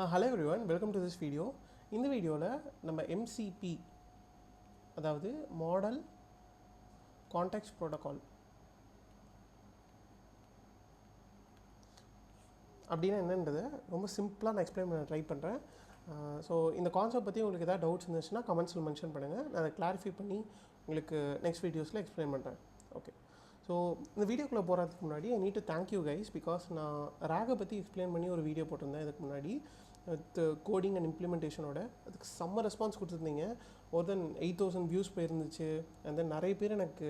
Hello everyone, welcome to this video. In the video நம்ம MCP அதாவது Model Context Protocol அப்படின்னா என்னன்றதை ரொம்ப சிம்பிளாக நான் எக்ஸ்பிளைன் பண்ண ட்ரை பண்ணுறேன். ஸோ இந்த கான்செப்ட் பற்றி உங்களுக்கு ஏதாவது டவுட்ஸ் இருந்துச்சுன்னா கமெண்ட்ஸில் மென்ஷன் பண்ணுங்கள். நான் அதை கிளாரிஃபை பண்ணி உங்களுக்கு நெக்ஸ்ட் வீடியோஸில் எக்ஸ்பிளைன் பண்ணுறேன். ஓகே, ஸோ இந்த வீடியோக்குள்ளே போகிறதுக்கு முன்னாடி I need to thank you guys, because நான் ராகை பற்றி எக்ஸ்பிளைன் பண்ணி ஒரு வீடியோ போட்டிருந்தேன் இதுக்கு முன்னாடி வித் கோடிங் அண்ட் இம்ப்ளிமெண்டேஷனோட. அதுக்கு செம்ம ரெஸ்பான்ஸ் கொடுத்துருந்தீங்க. மோர் தென் 8,000 வியூஸ் போயிருந்துச்சு. அண்ட் தென் நிறைய பேர் எனக்கு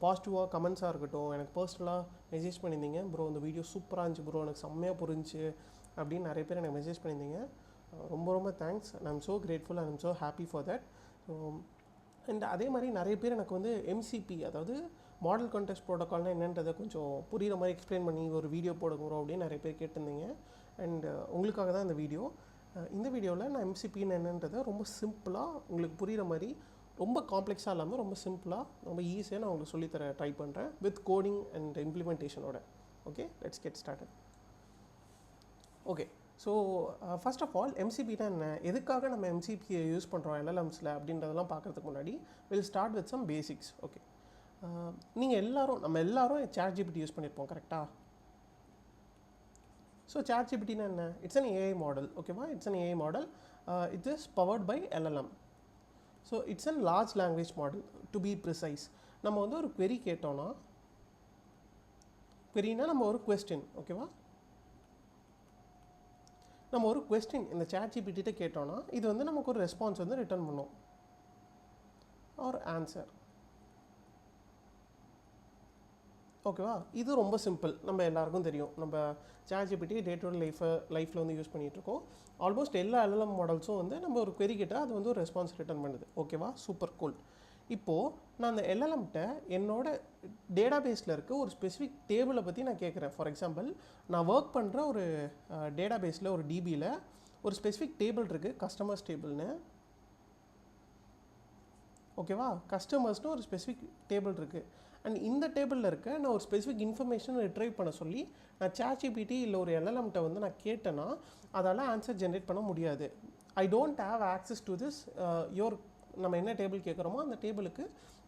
பாசிட்டிவாக கமெண்ட்ஸாக இருக்கட்டும், எனக்கு பர்சனலாக மெசேஜ் பண்ணியிருந்தீங்க. ப்ரோ இந்த வீடியோ சூப்பராக இருந்துச்சு ப்ரோ, எனக்கு செம்மையாக புரிஞ்சுச்சு அப்படின்னு நிறைய பேர் எனக்கு மெசேஜ் பண்ணியிருந்தீங்க. ரொம்ப ரொம்ப thanks. I am so grateful and I'm so happy for that. So and அதே மாதிரி நிறைய பேர் எனக்கு வந்து MCP அதாவது மாடல் கான்டெக்ஸ்ட் ப்ரோட்டோகால்னால் என்னன்றதை கொஞ்சம் புரிகிற மாதிரி எக்ஸ்பிளைன் பண்ணி ஒரு வீடியோ போடுங்க அப்படின்னு நிறைய பேர் கேட்டிருந்தீங்க. அண்ட் உங்களுக்காக தான் இந்த வீடியோ. இந்த வீடியோவில் நான் MCPன்னு என்னன்றதை ரொம்ப சிம்பிளாக உங்களுக்கு புரிகிற மாதிரி, ரொம்ப காம்ப்ளெக்ஸாக இல்லாமல் ரொம்ப சிம்பிளாக ரொம்ப ஈஸியாக நான் உங்களுக்கு சொல்லித்தர ட்ரை பண்ணுறேன் வித் கோடிங் அண்ட் இம்ப்ளிமெண்டேஷனோட. Okay, let's get started. Okay, so first of all MCPனா என்ன, எதுக்காக நம்ம MCPயை யூஸ் பண்ணுறோம் LLMஸில் அப்படின்றதெல்லாம் பார்க்குறதுக்கு முன்னாடி will start with some basics. Okay, நம்ம எல்லாரும் ChatGPT யூஸ் பண்ணியிருப்போம், கரெக்டாக? ஸோ ChatGPTனா என்ன? It's an AI model. ஓகேவா? It's an AI model. It is powered by LLM. So it's an large language model to be precise. நம்ம வந்து ஒரு query கேட்டோன்னா, queryனா நம்ம ஒரு கொஸ்டின், ஓகேவா? நம்ம ஒரு கொஸ்டின் இந்த ChatGPT கேட்டோன்னா இது வந்து நமக்கு ஒரு ரெஸ்பான்ஸ் வந்து ரிட்டர்ன் பண்ணும், ஒரு ஆன்சர். ஓகேவா? இது ரொம்ப சிம்பிள், நம்ம எல்லாருக்கும் தெரியும். நம்ம ChatGPT டே டு டே லைஃப்பில் வந்து யூஸ் பண்ணிகிட்ருக்கோம். ஆல்மோஸ்ட் எல்லா LLM மாடல்ஸும் வந்து நம்ம ஒரு query கேட்டால் அது வந்து ஒரு ரெஸ்பான்ஸ் ரிட்டர்ன் பண்ணுது. ஓகேவா? Super cool. இப்போது நான் அந்த LLMகிட்ட என்னோட டேட்டா பேஸில் இருக்க ஒரு ஸ்பெசிஃபிக் டேபிளை பற்றி நான் கேட்குறேன். ஃபார் எக்ஸாம்பிள், நான் ஒர்க் பண்ணுற ஒரு டேட்டா பேஸில் ஒரு DBயில் ஒரு ஸ்பெசிஃபிக் டேபிள் இருக்குது, கஸ்டமர்ஸ் டேபிள்னு. ஓகேவா? கஸ்டமர்ஸ்னு ஒரு ஸ்பெசிஃபிக் டேபிள் இருக்குது. அண்ட் இந்த டேபிளில் இருக்க நான் ஒரு ஸ்பெசிஃபிக் இன்ஃபர்மேஷன் ரிட்ரைவ் பண்ண சொல்லி நான் ChatGPT இல்லை ஒரு LLMகிட்ட வந்து நான் கேட்டேன்னா அதால் ஆன்சர் ஜென்ரேட் பண்ண முடியாது. I don't have access to this நம்ம என்ன டேபிள் கேட்குறோமோ அந்த டேபிளுக்கு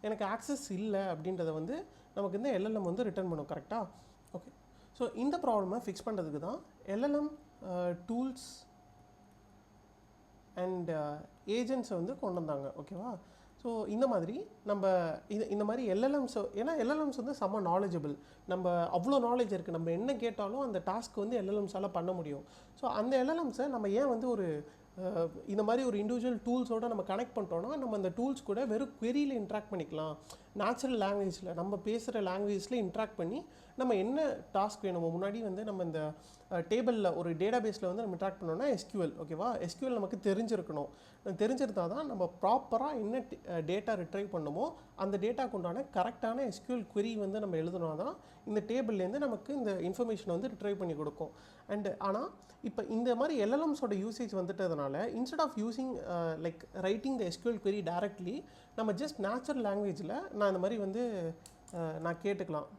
எனக்கு ஆக்சஸ் இல்லை அப்படின்றத வந்து நமக்கு இந்த LLM வந்து ரிட்டர்ன் பண்ணும், கரெக்டாக? ஓகே, ஸோ இந்த ப்ராப்ளமை ஃபிக்ஸ் பண்ணுறதுக்கு தான் LLM டூல்ஸ் அண்ட் ஏஜென்ட்ஸை வந்து கொண்டு வந்தாங்க. ஓகேவா? ஸோ இந்த மாதிரி நம்ம இந்த மாதிரி LLMஸ், ஏன்னா LLMஸ் வந்து செம்ம நாலேஜபிள். நம்ம அவ்வளோ நாலேஜ் இருக்குது, நம்ம என்ன கேட்டாலும் அந்த டாஸ்க் வந்து LLMஸால் பண்ண முடியும். ஸோ அந்த LLMஸை நம்ம ஏன் வந்து ஒரு இந்த மாதிரி ஒரு இண்டிவிஜுவல் டூல்ஸோடு நம்ம கனெக்ட் பண்ணிட்டோன்னா நம்ம அந்த டூல்ஸ் கூட வெறும் queryயில் இன்ட்ராக்ட் பண்ணிக்கலாம். நேச்சுரல் லாங்குவேஜில் நம்ம பேசுகிற லாங்குவேஜில் இன்ட்ராக்ட் பண்ணி நம்ம என்ன டாஸ்க் வேணுமோ, முன்னாடி வந்து நம்ம இந்த டேபிளில் ஒரு டேட்டா பேஸில் வந்து நம்ம இன்ட்ராக்ட் பண்ணோன்னா SQL. ஓகேவா? SQL நமக்கு தெரிஞ்சிருக்கணும். தெரிஞ்சிருந்தால் தான் நம்ம ப்ராப்பராக என்ன டேட்டா ரிட்ரைவ் பண்ணுமோ அந்த டேட்டாக்கு உண்டான கரெக்டான SQL query வந்து நம்ம எழுதுனா தான் இந்த டேபிள்லேருந்து நமக்கு இந்த இன்ஃபர்மேஷனை வந்து ரிட்ரைவ் பண்ணி கொடுக்கும். ஆனால் இப்போ இந்த மாதிரி LLMஸோட யூசேஜ் வந்துட்டதுனால instead of using like writing the SQL query directly நம்ம ஜஸ்ட் நேச்சுரல் லாங்குவேஜில் நான் இந்த மாதிரி வந்து நான் கேட்டுக்கலாம்.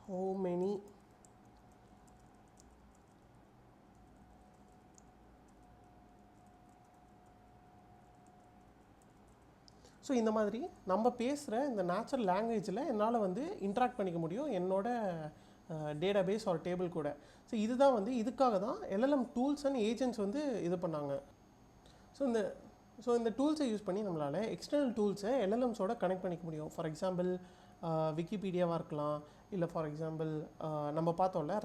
How many ஸோ இந்த மாதிரி நம்ம பேசுகிற இந்த நேச்சுரல் லாங்குவேஜில் என்னால் வந்து இன்ட்ராக்ட் பண்ணிக்க முடியும் என்னோட டேட்டா பேஸ் ஒரு டேபிள் கூட. ஸோ இதுதான் வந்து இதுக்காக தான் LLM டூல்ஸ் அண்ட் ஏஜென்ட்ஸ் வந்து இது பண்ணாங்க. ஸோ இந்த டூல்ஸை யூஸ் பண்ணி நம்மளால் எக்ஸ்டர்னல் டூல்ஸை LLMஸோட கனெக்ட் பண்ணிக்க முடியும். ஃபார் எக்ஸாம்பிள் விக்கிபீடியாவாக இருக்கலாம், இல்லை ஃபார் எக்ஸாம்பிள் நம்ம பார்த்தோம்ல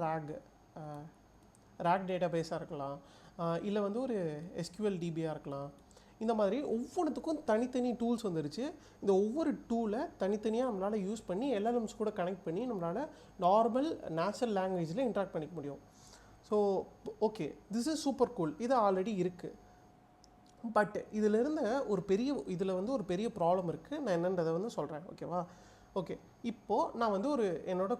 ராக் டேட்டா பேஸாக இருக்கலாம், இல்லை வந்து ஒரு SQL DBயாக இருக்கலாம். இந்த மாதிரி ஒவ்வொன்றுத்துக்கும் தனித்தனி டூல்ஸ் வந்துருச்சு. இந்த ஒவ்வொரு டூலை தனித்தனியாக நம்மளால் யூஸ் பண்ணி LLMஸ் கூட கனெக்ட் பண்ணி நம்மளால் நார்மல் நேச்சுரல் லாங்குவேஜில் இன்ட்ராக்ட் பண்ணிக்க முடியும். So okay, this is super cool. இது ஆல்ரெடி இருக்குது. பட் இதில் வந்து ஒரு பெரிய ப்ராப்ளம் இருக்குது. நான் என்னன்றதை வந்து சொல்கிறேன். ஓகேவா? ஓகே, இப்போது நான் வந்து என்னோட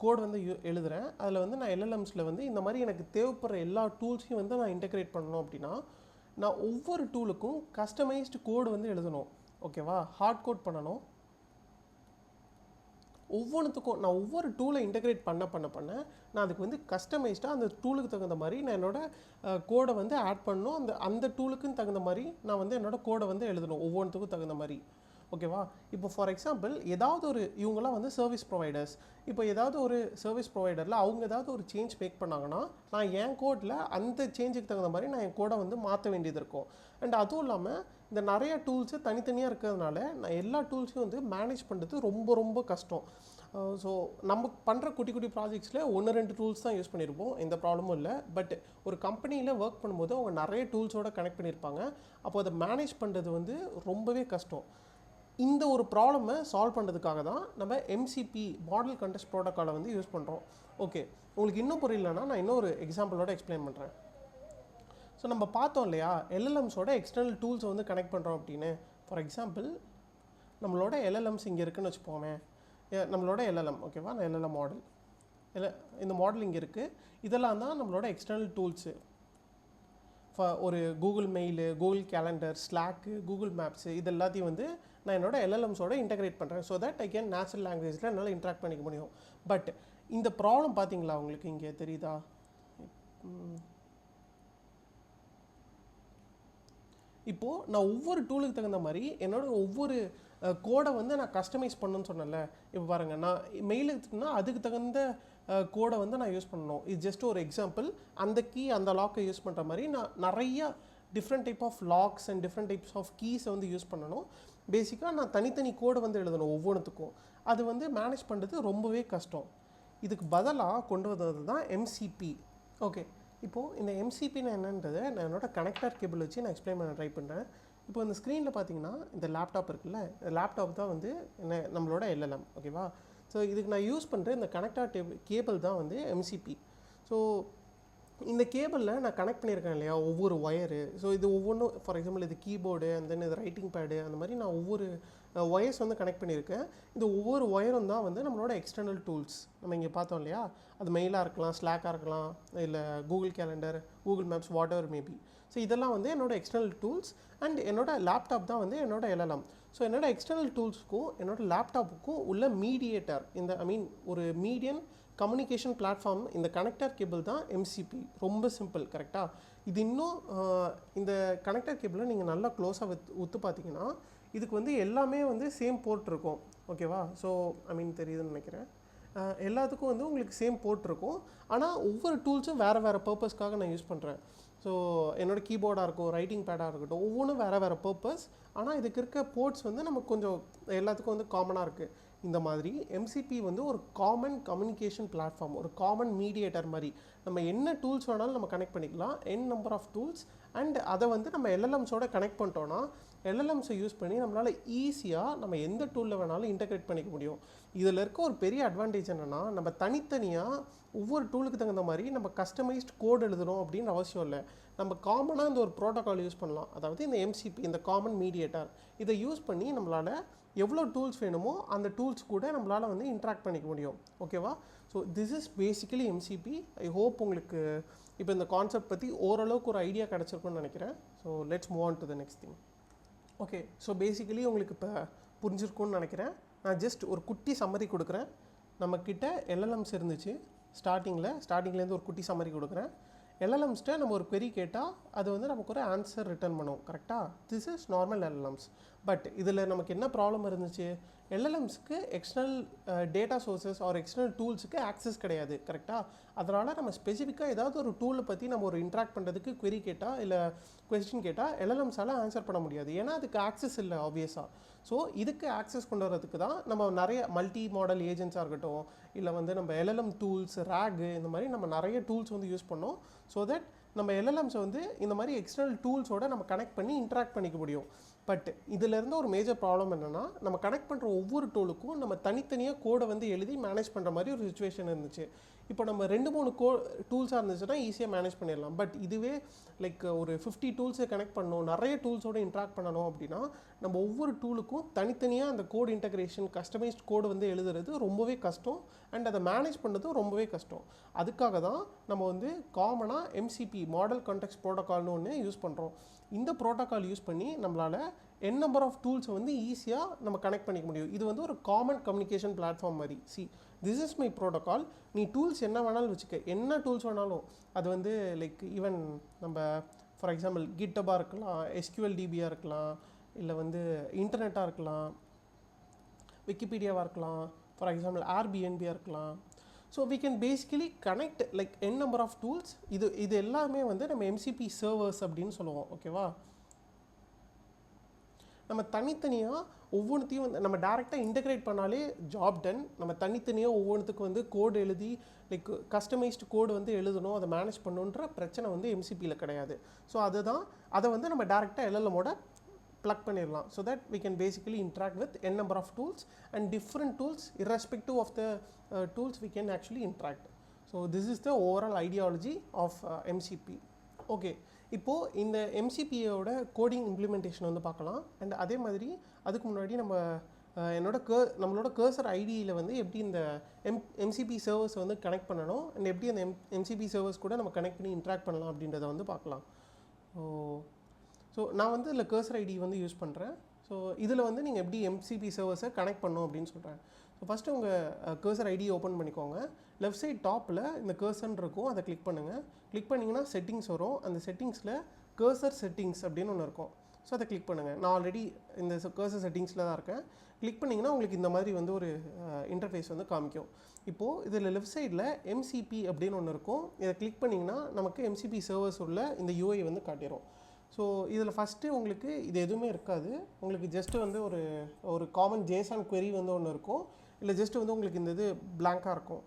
கோட் வந்து எழுதுகிறேன். அதில் வந்து நான் LLMஸில் வந்து இந்த மாதிரி எனக்கு தேவைப்படுற எல்லா டூல்ஸையும் வந்து நான் இன்டெகிரேட் பண்ணணும் அப்படின்னா நான் ஒவ்வொரு டூலுக்கும் கஸ்டமைஸ்டு கோடு வந்து எழுதணும். ஓகேவா? ஹார்ட் கோட் பண்ணணும். ஒவ்வொன்றுத்துக்கும் நான் ஒவ்வொரு டூலை இன்டெகிரேட் பண்ண நான் அதுக்கு வந்து கஸ்டமைஸ்டாக அந்த டூலுக்கு தகுந்த மாதிரி நான் என்னோடய கோடை வந்து ஆட் பண்ணணும். அந்த டூலுக்குன்னு தகுந்த மாதிரி நான் வந்து என்னோடய கோடை வந்து எழுதணும் ஒவ்வொன்றுத்துக்கும் தகுந்த மாதிரி. ஓகேவா? இப்போ ஃபார் எக்ஸாம்பிள் ஏதாவது ஒரு இவங்களாம் வந்து சர்வீஸ் ப்ரொவைடர்ஸ். இப்போ ஏதாவது ஒரு சர்வீஸ் ப்ரொவைடரில் அவங்க ஏதாவது ஒரு சேஞ்ச் மேக் பண்ணாங்கன்னா நான் என் கோடில் அந்த சேஞ்சுக்கு தகுந்த மாதிரி நான் என் கோடை வந்து மாற்ற வேண்டியது இருக்கும். அண்ட் அதுவும் இல்லாமல் இந்த நிறைய டூல்ஸு தனித்தனியாக இருக்கிறதுனால நான் எல்லா டூல்ஸையும் வந்து மேனேஜ் பண்ணுறது ரொம்ப ரொம்ப கஷ்டம். ஸோ நம்ம பண்ணுற குட்டி குட்டி ப்ராஜெக்ட்ஸில் 1-2 டூல்ஸ் தான் யூஸ் பண்ணியிருப்போம், எந்த ப்ராப்ளமும் இல்லை. பட் ஒரு கம்பெனியில் ஒர்க் பண்ணும்போது அவங்க நிறைய டூல்ஸோடு கனெக்ட் பண்ணியிருப்பாங்க. அப்போ அதை மேனேஜ் பண்ணுறது வந்து ரொம்பவே கஷ்டம். இந்த ஒரு ப்ராப்ளமை சால்வ் பண்ணுறதுக்காக தான் நம்ம MCP மாடல் கண்டெக்ஸ்ட் ப்ரோட்டோக்காலை வந்து யூஸ் பண்ணுறோம். ஓகே, உங்களுக்கு இன்னும் புரியலன்னா நான் இன்னொரு எக்ஸாம்பிளோட எக்ஸ்பிளைன் பண்ணுறேன். ஸோ நம்ம பார்த்தோம் இல்லையா, LLMஸோட எக்ஸ்டர்னல் டூல்ஸை வந்து கனெக்ட் பண்ணுறோம் அப்படின்னு. ஃபார் எக்ஸாம்பிள் நம்மளோட LLMs இங்கே இருக்குதுன்னு வச்சுப்போமே. நம்மளோட LLM, ஓகேவா, நான் LLM மாடல் இந்த மாடல் இங்கே இருக்குது. இதெல்லாம் தான் நம்மளோட எக்ஸ்டர்னல் டூல்ஸு. ஒரு Google mail, Google calendar, Slack, Google maps இது எல்லாத்தையும் வந்து நான் என்னோட LLMஸோட இன்டெகிரேட் பண்ணுறேன். So that I can natural லாங்குவேஜில் என்னால் இன்ட்ராக்ட் பண்ணிக்க முடியும். பட் இந்த ப்ராப்ளம் பார்த்தீங்களா உங்களுக்கு இங்கே தெரியுதா? இப்போது நான் ஒவ்வொரு டூலுக்கு தகுந்த மாதிரி என்னோட ஒவ்வொரு கோடை வந்து நான் கஸ்டமைஸ் பண்ணணும்னு சொன்னேன்ல. இப்போ பாருங்கள், நான் மெயில் எடுத்துக்கிட்டேன்னா அதுக்கு தகுந்த கோடை வந்து நான் யூஸ் பண்ணணும். இது ஜஸ்ட் ஒரு எக்ஸாம்பிள். அந்த கீ அந்த லாக்கை யூஸ் பண்ணுற மாதிரி நான் நிறையா different type of logs and different types of கீஸை வந்து யூஸ் பண்ணணும். பேசிக்காக நான் தனித்தனி கோடை வந்து எழுதணும் ஒவ்வொன்றுத்துக்கும். அது வந்து மேனேஜ் பண்ணுறது ரொம்பவே கஷ்டம். இதுக்கு பதிலாக கொண்டு வந்தது தான் MCP. ஓகே, இப்போது இந்த MCP என்னன்றதை நான் என்னோட கனெக்டர் கேபிள் வச்சு நான் எக்ஸ்பிளைன் பண்ண ட்ரை பண்ணுறேன். இப்போ இந்த ஸ்க்ரீனில் பார்த்தீங்கன்னா இந்த லேப்டாப் இருக்குல்ல, இந்த லேப்டாப் தான் வந்து நம்மளோட LLM. ஓகேவா? ஸோ இதுக்கு நான் யூஸ் பண்ணுற இந்த கனெக்டர் கேபிள் தான் வந்து MCP. ஸோ இந்த கேபிளில் நான் கனெக்ட் பண்ணியிருக்கேன் இல்லையா ஒவ்வொரு ஒயரு. ஸோ இது ஒவ்வொன்றும், ஃபார் எக்ஸாம்பிள் இது கீபோர்டு அண்ட் தென் இது ரைட்டிங் பேடு, அந்த மாதிரி நான் ஒவ்வொரு ஒயர்ஸ் வந்து கனெக்ட் பண்ணியிருக்கேன். இந்த ஒவ்வொரு ஒயரும் தான் வந்து நம்மளோட எக்ஸ்டர்னல் டூல்ஸ். நம்ம இங்கே பார்த்தோம் இல்லையா, அது மெயிலாக இருக்கலாம், ஸ்லாக்காக இருக்கலாம், இல்லை Google calendar, Google maps, whatever maybe. So இதெல்லாம் வந்து என்னோட எக்ஸ்டர்னல் டூல்ஸ். அண்ட் என்னோட லேப்டாப் தான் வந்து என்னோட LLM. ஸோ என்னோட எக்ஸ்டர்னல் டூல்ஸுக்கும் என்னோட லேப்டாப்புக்கும் உள்ள மீடியேட்டர், ஒரு மீடியன் கம்யூனிகேஷன் பிளாட்ஃபார்ம், இந்த கனெக்டர் கேபிள் தான் MCP. ரொம்ப சிம்பிள், கரெக்டாக? இது இன்னும் இந்த கனெக்டர் கேபிளை நீங்கள் நல்லா க்ளோஸாக ஒத்து பார்த்தீங்கன்னா இதுக்கு வந்து எல்லாமே வந்து சேம் போர்ட் இருக்கும். ஓகேவா? ஸோ தெரியுதுன்னு நினைக்கிறேன். எல்லாத்துக்கும் வந்து உங்களுக்கு சேம் போர்ட் இருக்கும். ஆனால் ஒவ்வொரு டூல்ஸும் வேறு வேறு பர்பஸ்க்காக நான் யூஸ் பண்ணுறேன். ஸோ என்னோடய கீபோர்டாக இருக்கும், ரைட்டிங் பேடாக இருக்கட்டும், ஒவ்வொன்றும் வேறு வேறு பர்பஸ். ஆனால் இதுக்கு இருக்க போர்ட்ஸ் வந்து நமக்கு கொஞ்சம் எல்லாத்துக்கும் வந்து காமனாக இருக்குது. இந்த மாதிரி MCP வந்து ஒரு காமன் கம்யூனிகேஷன் பிளாட்ஃபார்ம், ஒரு காமன் மீடியேட்டர் மாதிரி. நம்ம என்ன டூல்ஸ் வேணாலும் நம்ம கனெக்ட் பண்ணிக்கலாம், நம்பர் ஆஃப் டூல்ஸ். அண்ட் அதை வந்து நம்ம LLMஸோட கனெக்ட் பண்ணிட்டோன்னா LLMஸை யூஸ் பண்ணி நம்மளால் ஈஸியாக நம்ம எந்த டூலில் வேணாலும் இன்டெகிரேட் பண்ணிக்க முடியும். இதில் இருக்க ஒரு பெரிய அட்வான்டேஜ் என்னென்னா, நம்ம தனித்தனியாக ஒவ்வொரு டூலுக்கு தகுந்த மாதிரி நம்ம கஸ்டமைஸ்ட் கோட் எழுதணும் அப்படின்னு அவசியம் இல்லை. நம்ம காமனாக இந்த ஒரு ப்ரோட்டோக்கால் யூஸ் பண்ணலாம். அதாவது இந்த MCP, இந்த காமன் மீடியேட்டர், இதை யூஸ் பண்ணி நம்மளால் எவ்வளோ டூல்ஸ் வேணுமோ அந்த டூல்ஸ் கூட நம்மளால் வந்து இன்ட்ராக்ட் பண்ணிக்க முடியும். ஓகேவா? So this is basically MCP. I hope உங்களுக்கு இப்போ இந்த கான்செப்ட் பற்றி ஓரளவுக்கு ஒரு ஐடியா கிடச்சிருக்குன்னு நினைக்கிறேன். So let's move on to the next thing. Okay, so basically உங்களுக்கு இப்போ புரிஞ்சிருக்கும்னு நினைக்கிறேன். நான் ஜஸ்ட் ஒரு குட்டி சம்மரி கொடுக்குறேன். நம்மக்கிட்ட LLMs இருந்துச்சு ஸ்டார்டிங்லேருந்து ஒரு குட்டி சம்மரி கொடுக்குறேன். LLMஸ்ட்ட நம்ம ஒரு query கேட்டால் அது வந்து நமக்கு ஒரு ஆன்சர் ரிட்டர்ன் பண்ணும், கரெக்டாக? This is normal LLMs. But இதில் நமக்கு என்ன ப்ராப்ளம் இருந்துச்சு? LLMஸ்க்கு external data sources or external டூல்ஸுக்கு ஆக்சஸ் கிடையாது, கரெக்டாக? அதனால் நம்ம ஸ்பெசிஃபிக்காக ஏதாவது ஒரு டூலை பற்றி நம்ம ஒரு இன்ட்ராக்ட் பண்ணுறதுக்கு query கேட்டால் இல்லை கொஸ்டின் கேட்டால் LLMஸால் ஆன்சர் பண்ண முடியாது. ஏன்னா அதுக்கு ஆக்சஸ் இல்லை ஆப்வியஸாக. ஸோ இதுக்கு ஆக்சஸ் கொண்டு வரதுக்கு தான் நம்ம நிறைய மல்டி மாடல் ஏஜென்ட்ஸாக இருக்கட்டும், இல்லை வந்து நம்ம LLM டூல்ஸ், RAG, இந்த மாதிரி நம்ம நிறைய டூல்ஸ் வந்து யூஸ் பண்ணோம். ஸோ தட் நம்ம LLMஸை வந்து இந்த மாதிரி எக்ஸ்டர்னல் டூல்ஸோட நம்ம கனெக்ட் பண்ணி இன்ட்ராக்ட் பண்ணிக்க முடியும். பட் இதிலேருந்து ஒரு மேஜர் ப்ராப்ளம் என்னென்னா, நம்ம கனெக்ட் பண்ணுற ஒவ்வொரு டூலுக்கும் நம்ம தனித்தனியாக கோடை வந்து எழுதி மேனேஜ் பண்ணுற மாதிரி ஒரு சுச்சுவேஷன் இருந்துச்சு. இப்போ நம்ம 2-3 டூல்ஸாக இருந்துச்சுன்னா ஈஸியாக மேனேஜ் பண்ணிடலாம். பட் இதுவே லைக் ஒரு 50 டூல்ஸை கனெக்ட் பண்ணணும், நிறைய டூல்ஸோடு இன்ட்ராக்ட் பண்ணணும் அப்படின்னா நம்ம ஒவ்வொரு டூலுக்கும் தனித்தனியாக அந்த கோட் இன்டகிரேஷன், கஸ்டமைஸ்ட் கோடு வந்து எழுதுறது ரொம்பவே கஷ்டம். அண்ட் அதை மேனேஜ் பண்ணுறதும் ரொம்பவே கஷ்டம். அதுக்காக தான் நம்ம வந்து காமனாக MCP மாடல் கான்டெக்ஸ்ட் ப்ரோட்டோக்கால்னு ஒன்று யூஸ் பண்ணுறோம். இந்த ப்ரோட்டோக்கால் யூஸ் பண்ணி நம்மளால் n நம்பர் ஆஃப் டூல்ஸை வந்து ஈஸியாக நம்ம கனெக்ட் பண்ணிக்க முடியும். இது வந்து ஒரு காமன் கம்யூனிகேஷன் பிளாட்ஃபார்ம் மாதிரி. This is my protocol. நீ டூல்ஸ் என்ன வேணாலும் வச்சுக்க, என்ன டூல்ஸ் வேணாலும். அது வந்து லைக் ஈவன் நம்ம ஃபார் எக்ஸாம்பிள் கிட்டபாக இருக்கலாம், SQLDBயாக இருக்கலாம், இல்லை வந்து இன்டர்நெட்டாக இருக்கலாம், விக்கிபீடியாவாக இருக்கலாம், ஃபார் எக்ஸாம்பிள் Airbnb-யாக இருக்கலாம். So we can basically connect like n number of tools. இது எல்லாமே வந்து நம்ம MCP servers அப்படின்னு சொல்லுவோம். ஓகேவா? நம்ம தனித்தனியாக ஒவ்வொன்றுத்தையும் வந்து நம்ம டேரெக்டாக இன்டெகிரேட் பண்ணாலே ஜாப் டன். நம்ம தனித்தனியாக ஒவ்வொன்றுத்துக்கு வந்து கோடு எழுதி லைக் கஸ்டமைஸ்டு கோடு வந்து எழுதணும், அதை மேனேஜ் பண்ணணுன்ற பிரச்சனை வந்து MCPயில் கிடையாது. ஸோ அதை வந்து நம்ம டேரெக்டாக LLM-ஓட plug பண்ணிடலாம். So that we can basically interact with n number of tools and different tools irrespective of the tools we can actually interact. So this is the overall ideology of MCP. Okay, இப்போது இந்த MCP-யோட coding implementation வந்து பார்க்கலாம். And அதே மாதிரி அதுக்கு முன்னாடி நம்மளோட cursor ஐடியில் வந்து எப்படி இந்த MCP சர்வர்ஸ் வந்து கனெக்ட் பண்ணணும் அண்ட் எப்படி அந்த MCP சர்வர்ஸ் கூட நம்ம கனெக்ட் பண்ணி இன்ட்ராக்ட் பண்ணலாம் அப்படின்றத வந்து பார்க்கலாம். ஸோ நான் வந்து இதில் கர்சர் ஐடி வந்து யூஸ் பண்ணுறேன். ஸோ இதில் வந்து நீங்கள் எப்படி MCP சர்வர்ஸை கனெக்ட் பண்ணணும் அப்படின்னு சொல்கிறேன். ஸோ ஃபஸ்ட்டு உங்கள் கர்சர் ஐடி ஓப்பன் பண்ணிக்கோங்க. லெஃப்ட் சைட் டாப்பில் இந்த கர்சர்னு இருக்கும், அதை கிளிக் பண்ணுங்கள். கிளிக் பண்ணிங்கன்னா செட்டிங்ஸ் வரும். அந்த செட்டிங்ஸில் கர்சர் செட்டிங்ஸ் அப்படின்னு ஒன்று இருக்கும். ஸோ அதை கிளிக் பண்ணுங்கள். நான் ஆல்ரெடி இந்த கர்சர் செட்டிங்ஸில் தான் இருக்கேன். கிளிக் பண்ணிங்கன்னா உங்களுக்கு இந்த மாதிரி வந்து ஒரு இன்டர்ஃபேஸ் வந்து காமிக்கும். இப்போது இதில் லெஃப்ட் சைடில் MCP அப்படின்னு ஒன்று இருக்கும். இதை கிளிக் பண்ணிங்கன்னா நமக்கு MCP சர்வர்ஸ் உள்ள இந்த UI வந்து காட்டிடும். ஸோ இதில் ஃபஸ்ட்டு உங்களுக்கு இது எதுவுமே இருக்காது. உங்களுக்கு ஜஸ்ட்டு வந்து ஒரு காமன் JSON query வந்து ஒன்று இருக்கும், இல்லை ஜஸ்ட்டு வந்து உங்களுக்கு இந்த இது பிளாங்காக இருக்கும்.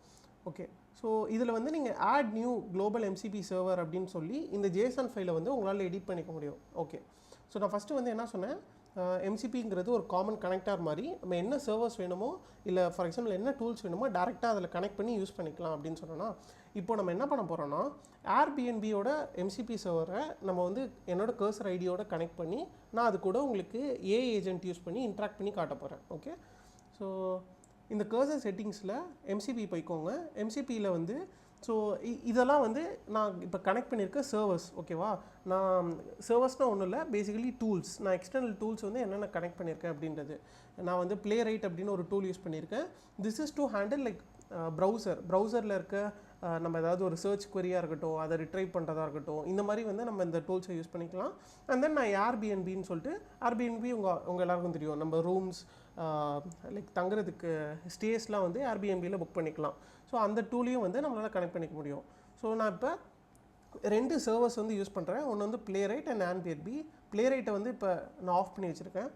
ஓகே, ஸோ இதில் வந்து நீங்கள் add new global MCP server அப்படின்னு சொல்லி இந்த JSON ஃபைலை வந்து உங்களால் எடிட் பண்ணிக்க முடியும். ஓகே, ஸோ நான் ஃபஸ்ட்டு வந்து என்ன சொன்னேன், MCPங்கிறது ஒரு காமன் கனெக்டார் மாதிரி. நம்ம என்ன சர்வர்ஸ் வேணுமோ இல்லை ஃபார் எக்ஸாம்பிள் என்ன டூல்ஸ் வேணுமோ டேரெக்டாக அதில் கனெக்ட் பண்ணி யூஸ் பண்ணிக்கலாம் அப்படின்னு சொன்னோன்னா, இப்போ நம்ம என்ன பண்ண போகிறோன்னா Airbnb-யோட MCP சர்வரை நம்ம வந்து என்னோட கர்சர் ஐடியோட கனெக்ட் பண்ணி நான் அது கூட உங்களுக்கு AI ஏஜென்ட் யூஸ் பண்ணி இன்ட்ராக்ட் பண்ணி காட்ட போகிறேன். ஓகே, ஸோ இந்த கர்சர் செட்டிங்ஸில் MCP போய்க்கோங்க. MCPயில் வந்து ஸோ இதெல்லாம் வந்து நான் இப்போ கனெக்ட் பண்ணியிருக்க சர்வர்ஸ். ஓகேவா? நான் சர்வர்ஸ்னால் ஒன்றும் இல்லை, பேசிக்கலி டூல்ஸ். நான் எக்ஸ்டர்னல் டூல்ஸ் வந்து என்னென்ன கனெக்ட் பண்ணியிருக்கேன் அப்படின்றது. நான் வந்து Playwright அப்படின்னு ஒரு டூல் யூஸ் பண்ணியிருக்கேன். This is to handle like ப்ரௌசரில் இருக்க நம்ம ஏதாவது ஒரு சர்ச் query-யாக இருக்கட்டும், அதை ரிட்ரைவ் பண்ணுறதா இருக்கட்டும், இந்த மாதிரி வந்து நம்ம இந்த டூல்ஸை யூஸ் பண்ணிக்கலாம். அண்ட் தென் நான் Airbnb-ன்னு சொல்லிட்டு Airbnb உங்கள் எல்லாருக்கும் தெரியும், நம்ம ரூம்ஸ் லைக் தங்குறதுக்கு ஸ்டேஸ்லாம் வந்து Airbnb-யில் புக் பண்ணிக்கலாம். ஸோ அந்த டூலையும் வந்து நம்மளால் கனெக்ட் பண்ணிக்க முடியும். ஸோ நான் இப்போ 2 சர்வர்ஸ் வந்து யூஸ் பண்ணுறேன். ஒன்று வந்து Playwright அண்ட் Airbnb. Playwright-ஐ வந்து இப்போ நான் ஆஃப் பண்ணி வச்சுருக்கேன்.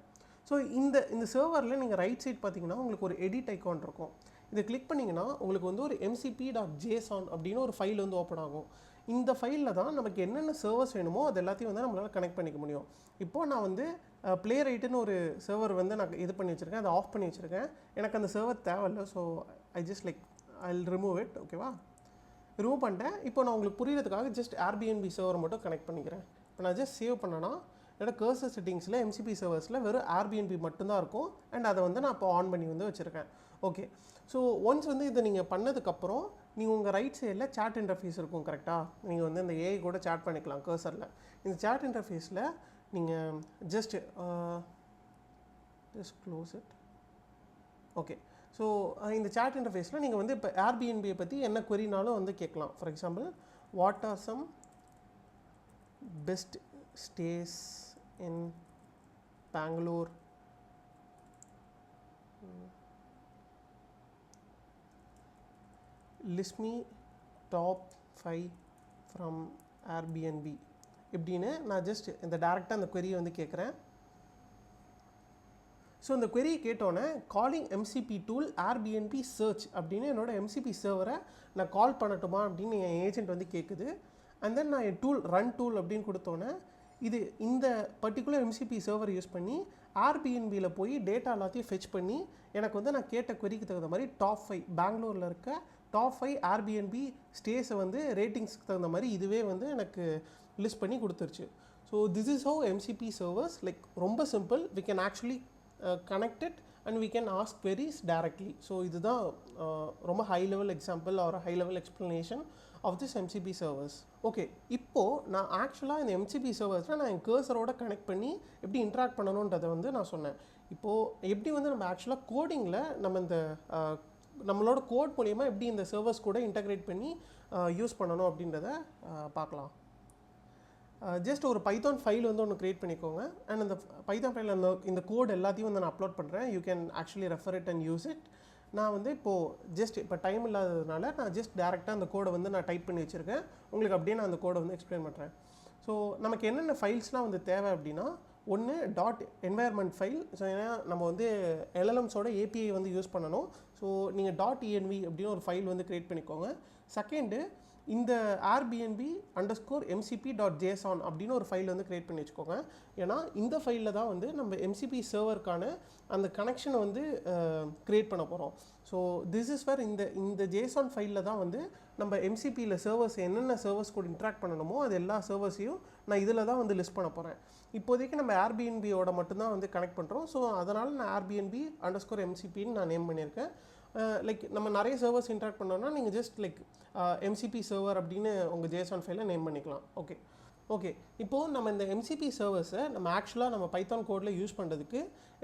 ஸோ இந்த சர்வரில் நீங்கள் ரைட் சைட் பார்த்தீங்கன்னா உங்களுக்கு ஒரு எடிட் ஐக்கான் இருக்கும். இதை கிளிக் பண்ணிங்கன்னா உங்களுக்கு வந்து ஒரு MCP.json அப்படின்னு ஒரு ஃபைல் வந்து ஓப்பன் ஆகும். இந்த ஃபைலில் தான் நமக்கு என்னென்ன சர்வர்ஸ் வேணுமோ அது எல்லாத்தையும் வந்து நம்மளால் கனெக்ட் பண்ணிக்க முடியும். இப்போது நான் வந்து Playwright-ன்னு ஒரு சர்வர் வந்து நான் இது பண்ணி வச்சுருக்கேன், அதை ஆஃப் பண்ணி வச்சுருக்கேன். எனக்கு அந்த சர்வர் தேவையில்லை. So I just like I'll remove it. ஓகேவா? ரிமூவ் பண்ணிட்டேன். இப்போ நான் உங்களுக்கு புரியுறதுக்காக ஜஸ்ட் Airbnb சர்வர் மட்டும் கனெக்ட் பண்ணிக்கிறேன். இப்போ நான் ஜஸ்ட் சேவ் பண்ணேன்னா என்னோட கர்சர் செட்டிங்ஸில் MCP சர்வர்ஸில் வெறும் Airbnb மட்டும்தான் இருக்கும். அண்ட் அதை வந்து நான் இப்போ ஆன் பண்ணி வந்து வச்சுருக்கேன். ஓகே, ஸோ ஒன்ஸ் வந்து இதை நீங்கள் பண்ணதுக்கப்புறம் நீங்கள் உங்கள் ரைட் சைடில் சேட் இன்டர்ஃபேஸ் இருக்கும். கரெக்டாக நீங்கள் வந்து இந்த AI கூட சேட் பண்ணிக்கலாம் கர்சரில். இந்த சேட் இன்டர்ஃபேஸில் நீங்கள் just close it. Okay, so இந்த சேட் இன்டர்ஃபேஸில் நீங்கள் வந்து இப்போ Airbnb-யை பற்றி என்ன queryனாலும் வந்து கேட்கலாம். For example, what are some best stays in Bangalore list me top 5 from Airbnb இப்படின்னு நான் ஜஸ்ட் இந்த டேரெக்டாக அந்த query வந்து கேட்குறேன். ஸோ இந்த query கேட்டோன்னே calling MCP tool Airbnb search அப்படின்னு என்னோட MCP சர்வரை நான் கால் பண்ணட்டுமா அப்படின்னு என் ஏஜென்ட் வந்து கேட்குது. அண்ட் தென் நான் என் ரன் டூல் அப்படின்னு கொடுத்தோன்னே இது இந்த பர்டிகுலர் MCP சர்வர் யூஸ் பண்ணி Airbnb-யில் போய் டேட்டா எல்லாத்தையும் ஃபெச் பண்ணி எனக்கு வந்து நான் கேட்ட queryக்கு தகுந்த மாதிரி டாப் 5 பெங்களூரில் இருக்க டாப் 5 Airbnb ஸ்டேஸை வந்து ரேட்டிங்ஸ்க்கு தகுந்த மாதிரி இதுவே வந்து எனக்கு லிஸ்ட் பண்ணி கொடுத்துருச்சு. So this is how MCP servers like ரொம்ப simple. We can actually connect it and we can ask queries directly. So இதுதான் ரொம்ப high level example or high level explanation of this MCP servers. Okay, இப்போது நான் ஆக்சுவலாக இந்த MCP சர்வர்ஸில் நான் என் கர்சரோட connect பண்ணி எப்படி இன்ட்ராக்ட் பண்ணணுன்றதை வந்து நான் சொன்னேன். இப்போது எப்படி வந்து நம்ம ஆக்சுவலாக கோடிங்கில் நம்ம இந்த நம்மளோட கோட் மூலிமா எப்படி இந்த சர்வர்ஸ் கூட இன்டகிரேட் பண்ணி யூஸ் பண்ணணும் அப்படின்றத பார்க்கலாம். ஜஸ்ட் ஒரு பைத்தான் ஃபைல் வந்து ஒன்று க்ரியேட் பண்ணிக்கோங்க. அண்ட் அந்த பைத்தான் ஃபைல் இந்த கோட் எல்லாத்தையும் வந்து நான் அப்லோட் பண்ணுறேன். You can actually refer it and use it. நான் வந்து இப்போது இப்போ டைம் இல்லாததுனால நான் ஜஸ்ட் டேரெக்டாக அந்த கோடை வந்து நான் டைப் பண்ணி வச்சுருக்கேன். உங்களுக்கு அப்படியே நான் அந்த கோடை வந்து எக்ஸ்பிளைன் பண்ணுறேன். ஸோ நமக்கு என்னென்ன ஃபைல்ஸ்லாம் வந்து தேவை அப்படின்னா, ஒன்று .environment ஃபைல். ஸோ ஏன்னா நம்ம வந்து LLMஸோட API வந்து யூஸ் பண்ணணும். ஸோ நீங்கள் .env அப்படின்னு ஒரு ஃபைல் வந்து க்ரியேட் பண்ணிக்கோங்க. செகண்டு, இந்த airbnb_mcp.json அப்படின்னு ஒரு ஃபைல் வந்து க்ரியேட் பண்ணி வச்சுக்கோங்க. ஏன்னா இந்த ஃபைலில் தான் வந்து நம்ம MCP சர்வருக்கான அந்த கனெக்ஷனை வந்து க்ரியேட் பண்ண போகிறோம். ஸோ திஸ் இஸ் வேர் இந்த JSON ஃபைலில் தான் வந்து நம்ம MCPயில் சர்வர்ஸ் என்னென்ன சர்வர்ஸ் கூட இன்ட்ராக்ட் பண்ணணுமோ அது எல்லா சர்வர்ஸையும் நான் இதில் தான் வந்து லிஸ்ட் பண்ண போகிறேன். இப்போதைக்கு நம்ம Airbnb-யோட மட்டும்தான் வந்து கனெக்ட் பண்ணுறோம். ஸோ அதனால் நான் Airbnb_mcpன்னு நான் நேம் பண்ணியிருக்கேன். லைக் நம்ம நிறைய சர்வர்ஸ் இன்ட்ராக்ட் பண்ணோம்னா நீங்கள் ஜஸ்ட் லைக் MCP சர்வர் அப்படின்னு உங்கள் JSON ஃபைலை நேம் பண்ணிக்கலாம். ஓகே, இப்போது நம்ம இந்த MCP சர்வர்ஸை நம்ம ஆக்சுவலாக நம்ம பைத்தான் கோடில் யூஸ் பண்ணுறதுக்கு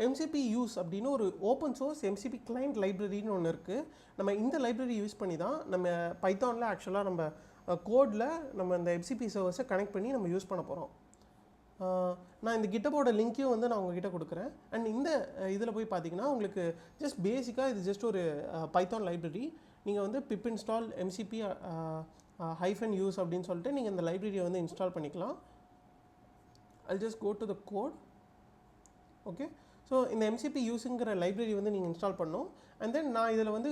MCP யூஸ் அப்படின்னு ஒரு ஓப்பன் சோர்ஸ் MCP கிளைண்ட் லைப்ரரின்னு ஒன்று இருக்குது. நம்ம இந்த லைப்ரரி யூஸ் பண்ணி தான் நம்ம பைத்தானில் ஆக்சுவலாக நம்ம கோடில் நம்ம இந்த MCP சர்வர்ஸை கனெக்ட் பண்ணி நம்ம யூஸ் பண்ண போகிறோம். நான் இந்த கிட்டபோட லிங்க்கையும் வந்து நான் உங்ககிட்ட கொடுக்குறேன். அண்ட் இந்த இதில் போய் பார்த்தீங்கன்னா உங்களுக்கு ஜஸ்ட் பேசிக்காக இது ஜஸ்ட் ஒரு பைத்தான் லைப்ரரி. நீங்கள் வந்து pip install MCP -use அப்படின்னு சொல்லிட்டு நீங்கள் இந்த லைப்ரரியை வந்து இன்ஸ்டால் பண்ணிக்கலாம். I'll just go to the code. Okay, so இந்த MCP யூஸுங்கிற லைப்ரரி வந்து நீங்கள் இன்ஸ்டால் பண்ணணும். அண்ட் தென் நான் இதில் வந்து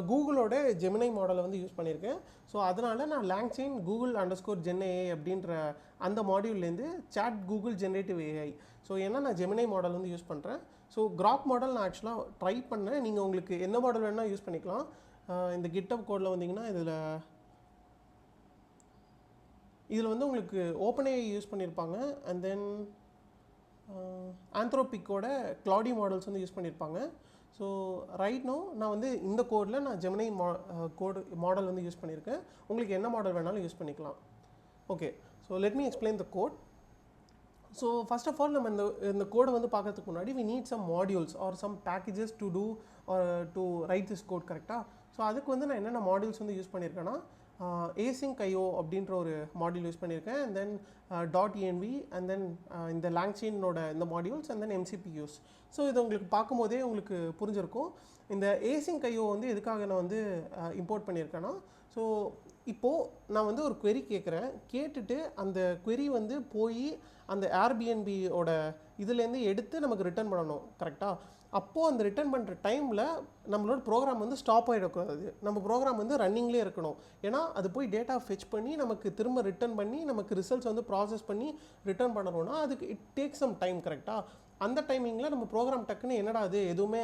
கூகுளோட ஜெமினை மாடலை வந்து யூஸ் பண்ணியிருக்கேன். ஸோ அதனால் நான் LangChain Google_GenAI அப்படின்ற அந்த மாடியூல்லேருந்து chat Google generative AI. So ஏன்னா நான் ஜெமினை மாடல் வந்து யூஸ் பண்ணுறேன். ஸோ Grok மாடல் நான் ஆக்சுவலாக ட்ரை பண்ணேன். நீங்கள் உங்களுக்கு என்ன மாடல் வேணால் யூஸ் பண்ணிக்கலாம். இந்த GitHub கோடில் வந்தீங்கன்னா இதில் வந்து உங்களுக்கு OpenAI யூஸ் பண்ணியிருப்பாங்க. அண்ட் தென் ஆந்த்ரோபிக்கோட Claude மாடல்ஸ் வந்து யூஸ் பண்ணியிருப்பாங்க. ஸோ ரைட் நோ நான் வந்து இந்த கோடில் நான் ஜெமினை மாடல் வந்து யூஸ் பண்ணியிருக்கேன். உங்களுக்கு என்ன மாடல் வேணாலும் யூஸ் பண்ணிக்கலாம். Okay, so let me explain the code. So first of all நம்ம இந்த கோடை வந்து பார்க்கறதுக்கு முன்னாடி we need some modules or some packages to do or to write this code கரெக்டாக. ஸோ அதுக்கு வந்து நான் என்னென்ன மாடியூல்ஸ் வந்து யூஸ் பண்ணியிருக்கேன்னா async.io அப்படின்ற ஒரு மாடியூல் யூஸ் பண்ணியிருக்கேன். And then .env and then இந்த LangChain-ஓட இந்த modules and then MCP use. So இது உங்களுக்கு பார்க்கும்போதே உங்களுக்கு புரிஞ்சிருக்கும். இந்த async.io வந்து எதுக்காக நான் வந்து இம்போர்ட் பண்ணியிருக்கேன்னா, ஸோ இப்போது நான் வந்து ஒரு query கேட்குறேன். கேட்டுட்டு அந்த query வந்து போய் அந்த Airbnb-யோட இதுலேருந்து எடுத்து நமக்கு ரிட்டர்ன் பண்ணணும் கரெக்டாக. அப்போது அந்த ரிட்டர்ன் பண்ணுற டைமில் நம்மளோட ப்ரோக்ராம் வந்து ஸ்டாப் ஆகிடக்கூடாது. நம்ம ப்ரோக்ராம் வந்து ரன்னிங்லேயே இருக்கணும். ஏன்னா அது போய் டேட்டா ஃபெச் பண்ணி நமக்கு திரும்ப ரிட்டர்ன் பண்ணி நமக்கு ரிசல்ட்ஸ் வந்து ப்ராசஸ் பண்ணி ரிட்டர்ன் பண்ணணும்னா அதுக்கு இட் டேக்ஸ் சம் டைம் கரெக்டாக. அந்த டைமிங்கில் நம்ம ப்ரோக்ராம் டக்குன்னு என்னடா அது எதுவுமே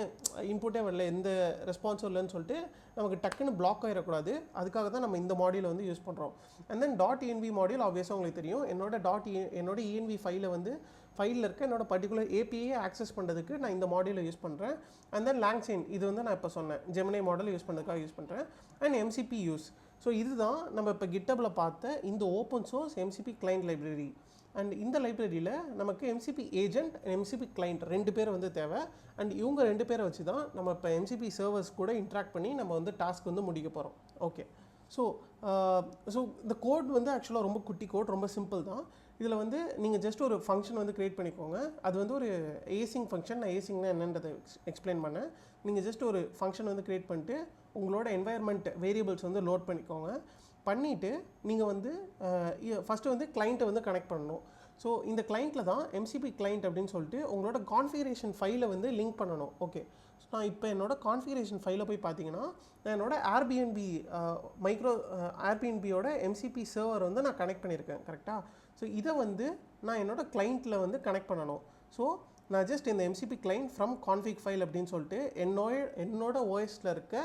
இன்புட்டே வரல, எந்த ரெஸ்பான்ஸும் இல்லைன்னு சொல்லிட்டு நமக்கு டக்குன்னு பிளாக் ஆகிடக்கூடாது. அதுக்காக தான் நம்ம இந்த மாடியூலை வந்து யூஸ் பண்ணுறோம். அண்ட் தென் .env மாடியூல் ஆப்வியஸாக உங்களுக்கு தெரியும். என்னோட env ஃபைலை வந்து ஃபைலில் இருக்க என்னோட பர்டிகுலர் API ஆக்சஸ் பண்ணுறதுக்கு நான் இந்த மாடியூலை யூஸ் பண்ணுறேன். அண்ட் தென் LangChain இது வந்து நான் இப்போ சொன்னேன் ஜெமினை மாடல் யூஸ் பண்ணுறதுக்காக யூஸ் பண்ணுறேன். And MCP use. ஸோ இதுதான் நம்ம இப்போ GitHubல பார்த்த இந்த open source MCP client library. And இந்த லைப்ரரியில் நமக்கு MCP ஏஜென்ட் MCP கிளைண்ட் 2 பேர் வந்து தேவை. அண்ட் இவங்க 2 பேரை வச்சு தான் நம்ம இப்போ MCP சர்வர்ஸ் கூட இன்ட்ராக்ட் பண்ணி நம்ம வந்து டாஸ்க் வந்து முடிக்க போகிறோம். ஓகே, ஸோ இந்த கோட் வந்து ஆக்சுவலாக ரொம்ப குட்டி கோட், ரொம்ப சிம்பிள் தான். இதில் வந்து நீங்கள் ஜஸ்ட் ஒரு ஃபங்க்ஷன் வந்து க்ரியேட் பண்ணிக்கோங்க. அது வந்து ஒரு async ஃபங்க்ஷன். நான் async-னா என்னன்றதை எக்ஸ்பிளைன் பண்ணேன். நீங்கள் ஜஸ்ட் ஒரு ஃபங்க்ஷன் வந்து க்ரியேட் பண்ணிட்டு உங்களோட என்வாயர்மெண்ட் வேரியபிள்ஸ் வந்து லோட் பண்ணிக்கோங்க. பண்ணிவிட்டு நீங்கள் வந்து ஃபஸ்ட்டு வந்து கிளைண்ட்டை வந்து கனெக்ட் பண்ணணும். ஸோ இந்த கிளைண்ட்டில் தான் MCP கிளைண்ட் அப்படின்னு சொல்லிட்டு உங்களோட கான்ஃபிகரேஷன் ஃபைலை வந்து லிங்க் பண்ணணும். ஓகே, ஸோ நான் இப்போ என்னோட கான்ஃபிகரேஷன் ஃபைலை போய் பார்த்தீங்கன்னா நான் என்னோட Airbnb-யோட MCP சர்வர் வந்து நான் கனெக்ட் பண்ணியிருக்கேன் கரெக்டாக. ஸோ இதை வந்து நான் என்னோட கிளைண்ட்டில் வந்து கனெக்ட் பண்ணணும். ஸோ நான் ஜஸ்ட் இந்த MCP client from config file அப்படின்னு சொல்லிட்டு என்னோட OSல இருக்க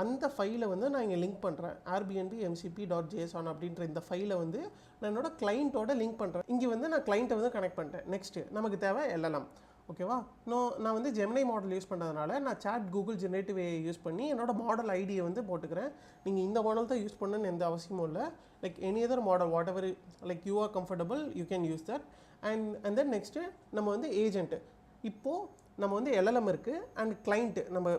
அந்த ஃபைலை வந்து நான் இங்கே லிங்க் பண்ணுறேன். Airbnb mcp.json அப்படின்ற இந்த ஃபைலை வந்து நான் என்னோட கிளைண்ட்டோட லிங்க் பண்ணுறேன். இங்கே வந்து நான் கிளைண்ட்டை வந்து கனெக்ட் பண்ணிட்டேன். நெக்ஸ்ட்டு நமக்கு தேவை LLM. ஓகேவா. நான் வந்து ஜெமினி மாடல் யூஸ் பண்ணுறதுனால நான் chat Google generative AI use பண்ணி என்னோட மாடல் ஐடியை வந்து போட்டுக்கிறேன். நீங்கள் இந்த மாடல் தான் யூஸ் பண்ணணுன்னு எந்த அவசியமும் இல்லை. Like any other model what ever like you are comfortable you can use that. And then next நம்ம வந்து ஏஜென்ட்டு. இப்போது நம்ம வந்து எல்எல்எம் இருக்குது அண்ட் கிளைண்ட்டு நம்ம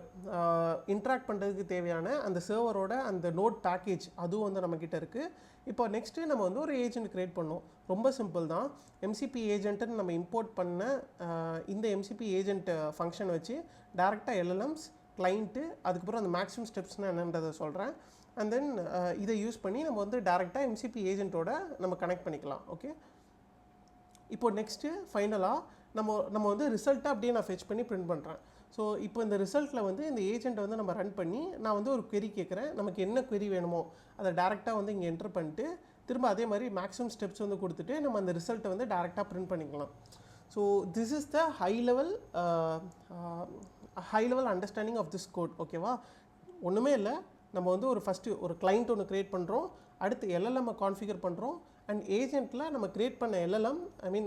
இன்ட்ராக்ட் பண்ணுறதுக்கு தேவையான அந்த சர்வரோட அந்த நோட் பேக்கேஜ் அதுவும் வந்து நம்மக்கிட்ட இருக்குது. இப்போ நெக்ஸ்ட்டு நம்ம வந்து ஒரு ஏஜென்ட் க்ரியேட் பண்ணோம். ரொம்ப சிம்பிள் தான். எம்சிபி ஏஜென்ட்டுன்னு நம்ம இம்போர்ட் பண்ண இந்த எம்சிபி ஏஜென்ட் ஃபங்க்ஷன் வச்சு டேரெக்டாக எல்எல்எம்ஸ் கிளைண்ட்டு அதுக்கப்புறம் அந்த மேக்ஸிமம் ஸ்டெப்ஸ்னால் என்னன்றதை சொல்கிறேன். அண்ட் தென் இதை யூஸ் பண்ணி நம்ம வந்து டேரெக்டாக எம்சிபி ஏஜென்ட்டோட நம்ம கனெக்ட் பண்ணிக்கலாம். ஓகே. இப்போ நெக்ஸ்ட்டு ஃபைனலாக நம்ம வந்து ரிசல்ட்டை அப்படியே நான் ஃபெச் பண்ணி பிரிண்ட் பண்ணுறேன். ஸோ இப்போ இந்த ரிசல்ட்டில் வந்து இந்த ஏஜென்ட்டை வந்து நம்ம ரன் பண்ணி நான் வந்து ஒரு query கேட்குறேன். நமக்கு என்ன query வேணுமோ அதை டேரெக்டாக வந்து இங்கே என்டர் பண்ணிட்டு திரும்ப அதே மாதிரி மேக்ஸிமம் ஸ்டெப்ஸ் வந்து கொடுத்துட்டு நம்ம அந்த ரிசல்ட்டை வந்து டேரெக்டாக பிரிண்ட் பண்ணிக்கலாம். So this is the high level understanding of this code. ஓகேவா. ஒன்றுமே இல்லை. நம்ம வந்து ஃபஸ்ட்டு ஒரு கிளைண்ட் ஒன்று க்ரியேட் பண்ணுறோம். அடுத்து எல்எல்எம்மை கான்ஃபிகர் பண்ணுறோம். அண்ட் ஏஜென்ட்டில் நம்ம க்ரியேட் பண்ண எல்எல்எம்